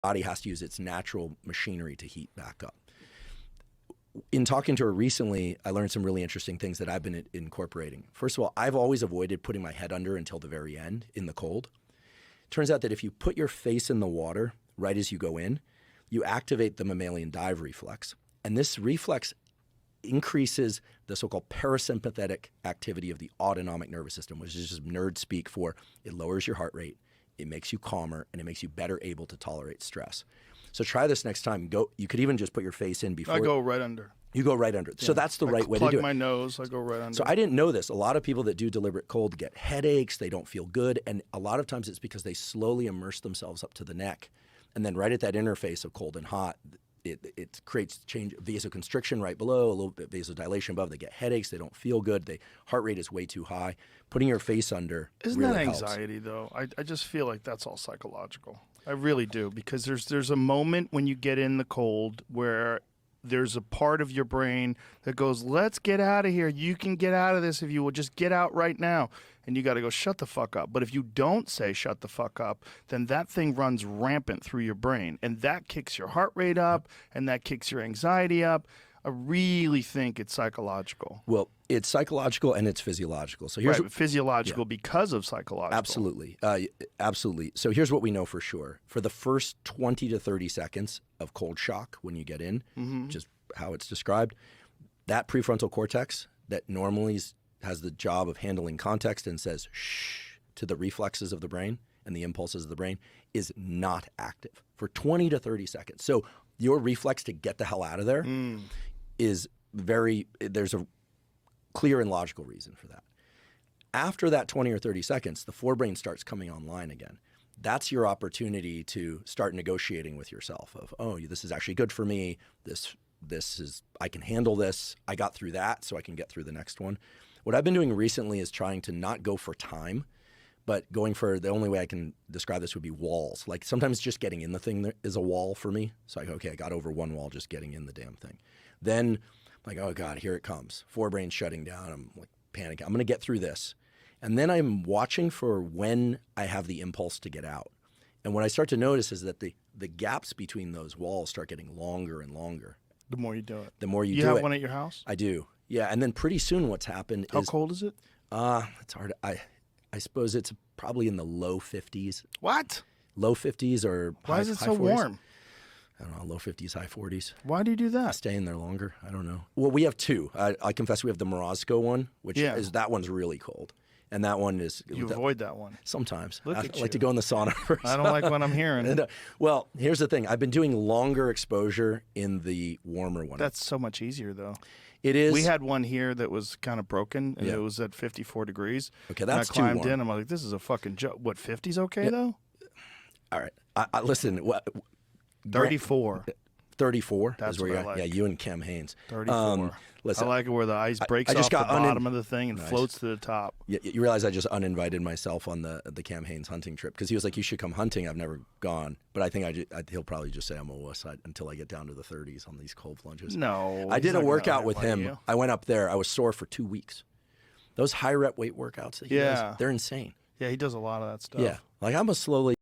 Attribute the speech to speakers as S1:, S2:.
S1: body has to use its natural machinery to heat back up. In talking to her recently, I learned some really interesting things that I've been incorporating. First of all, I've always avoided putting my head under until the very end in the cold. Turns out that if you put your face in the water right as you go in, you activate the mammalian dive reflex. And this reflex increases the so-called parasympathetic activity of the autonomic nervous system, which is just nerd speak for it lowers your heart rate, it makes you calmer, and it makes you better able to tolerate stress. So try this next time. You could even just put your face in before.
S2: I go right under.
S1: You go right under. Yeah. So that's the right way to do it.
S2: Plug my nose, I go right under.
S1: So I didn't know this. A lot of people that do deliberate cold get headaches, they don't feel good, and a lot of times it's because they slowly immerse themselves up to the neck. And then right at that interface of cold and hot, it creates change, vasoconstriction right below, a little bit vasodilation above. They get headaches, they don't feel good, their heart rate is way too high. Putting your face under
S2: Isn't
S1: really
S2: that
S1: helps.
S2: anxiety, though? I just feel like that's all psychological. I really do, because there's a moment when you get in the cold where there's a part of your brain that goes, let's get out of here. You can get out of this if you will just get out right now. And you got to go, shut the fuck up. But if you don't say shut the fuck up, then that thing runs rampant through your brain. And that kicks your heart rate up, and that kicks your anxiety up. I really think it's psychological.
S1: Well, it's psychological and it's physiological. So here's
S2: physiological because of psychological.
S1: Absolutely. Absolutely. So here's what we know for sure. For the first 20 to 30 seconds of cold shock when you get in, which is how it's described, that prefrontal cortex that normally has the job of handling context and says shh to the reflexes of the brain and the impulses of the brain is not active for 20 to 30 seconds. So your reflex to get the hell out of there is there's a clear and logical reason for that. After that 20 or 30 seconds, the forebrain starts coming online again. That's your opportunity to start negotiating with yourself of, oh, this is actually good for me. This is, I can handle this. I got through that, so I can get through the next one. What I've been doing recently is trying to not go for time, but going for, the only way I can describe this would be walls. Like sometimes just getting in the thing is a wall for me. So I go, okay, I got over one wall just getting in the damn thing. Then I'm like, oh God, here it comes. Forebrain's shutting down. I'm like panicking. I'm going to get through this. And then I'm watching for when I have the impulse to get out. And what I start to notice is that the gaps between those walls start getting longer and longer.
S2: The more you do it.
S1: The more you do it.
S2: You have one at your house?
S1: I do. Yeah. And then pretty soon what's happened is...
S2: How cold is it?
S1: It's hard. I suppose it's probably in the low 50s.
S2: What?
S1: Low 50s or
S2: Why
S1: high,
S2: is it
S1: high
S2: so
S1: 40s.
S2: warm?
S1: I don't know, low 50s, high 40s.
S2: Why do you do that?
S1: Stay in there longer. I don't know. Well, we have two. I confess we have the Morozko one, which is that one's really cold. And that one is...
S2: You avoid that one.
S1: Sometimes.
S2: Look
S1: I
S2: at
S1: like
S2: you.
S1: to go in the sauna first.
S2: I don't like what I'm hearing.
S1: And, well, here's the thing. I've been doing longer exposure in the warmer one.
S2: That's so much easier, though.
S1: It is.
S2: We had one here that was kind of broken, and it was at 54 degrees.
S1: Okay, that's
S2: too warm. I climbed
S1: warm.
S2: in. I'm like, this is a fucking joke. What, 50's okay, though?
S1: All right. Listen.
S2: 34.
S1: 34
S2: That's
S1: is where
S2: what
S1: you're
S2: I like.
S1: Yeah, you and Kim Haynes.
S2: 34.
S1: Listen,
S2: I like it where the ice breaks
S1: I just
S2: off the
S1: got
S2: bottom of the thing and floats to the top.
S1: You realize I just uninvited myself on the Cam Haynes hunting trip because he was like, you should come hunting. I've never gone. But I think he'll probably just say I'm a wuss until I get down to the 30s on these cold plunges.
S2: No.
S1: I did a workout with him.
S2: You.
S1: I went up there. I was sore for 2 weeks. Those high rep weight workouts that he does, they're insane.
S2: Yeah, he does a lot of that stuff.
S1: Yeah. Like I'm a slowly